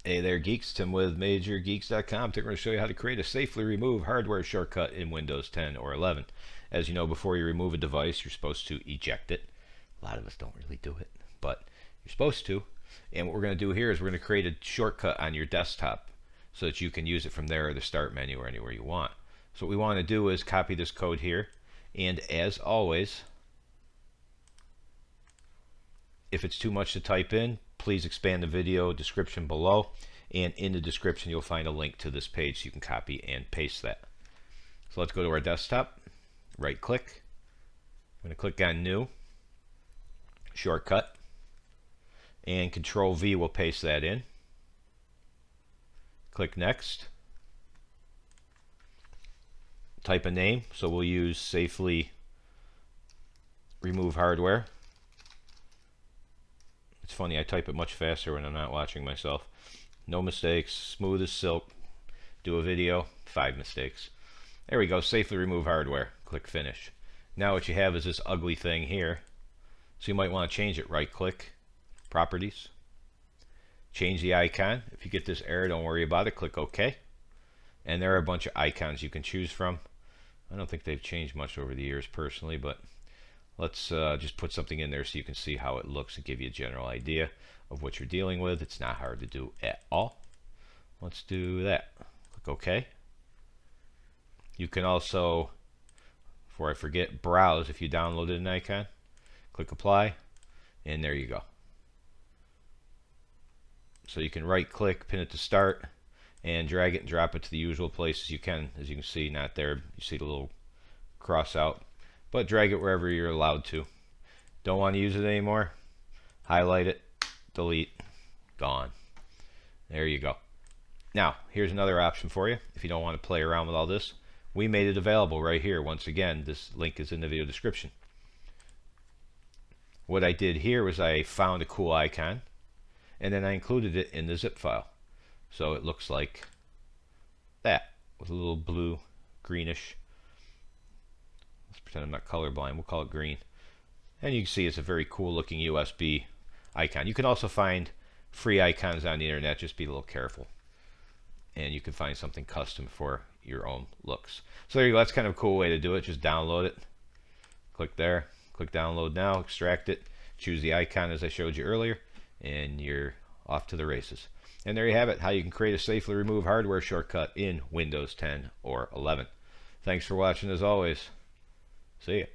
Hey there, geeks. Tim with MajorGeeks.com. Today we're going to show you how to create a safely remove hardware shortcut in Windows 10 or 11. As you know, before you remove a device, you're supposed to eject it. A lot of us don't really do it, but you're supposed to. And what we're going to do here is we're going to create a shortcut on your desktop so that you can use it from there or the start menu or anywhere you want. So what we want to do is copy this code here, and as always, if it's too much to type in, please expand the video description below, and in the description you'll find a link to this page so you can copy and paste that. So let's go to our desktop, right click, I'm going to click on new, shortcut, and Control V will paste that in. Click next, type a name, so we'll use safely remove hardware. It's funny, I type it much faster when I'm not watching myself. No mistakes, smooth as silk. Do a video, 5 mistakes. There we go, safely remove hardware. Click finish. Now what you have is this ugly thing here. So you might want to change it. Right click, properties. Change the icon. If you get this error, don't worry about it. Click OK. And there are a bunch of icons you can choose from. I don't think they've changed much over the years personally, but let's just put something in there so you can see how it looks and give you a general idea of what you're dealing with. It's not hard to do at all. Let's do that. Click OK. You can also, before I forget, browse if you downloaded an icon. Click apply, and there you go. So you can right click, pin it to start, and drag it and drop it to the usual places you can. As you can see, not there. You see the little cross out. But drag it wherever you're allowed to. Don't want to use it anymore? Highlight it, delete, gone. There you go. Now, here's another option for you. If you don't want to play around with all this, we made it available right here. Once again, this link is in the video description. What I did here was I found a cool icon, and then I included it in the zip file. So it looks like that, with a little blue, greenish. Let's pretend I'm not colorblind. We'll call it green. And you can see it's a very cool looking USB icon. You can also find free icons on the internet. Just be a little careful. And you can find something custom for your own looks. So there you go. That's kind of a cool way to do it. Just download it. Click there. Click download now. Extract it. Choose the icon as I showed you earlier. And you're off to the races. And there you have it. How you can create a safely remove hardware shortcut in Windows 10 or 11. Thanks for watching as always. See ya.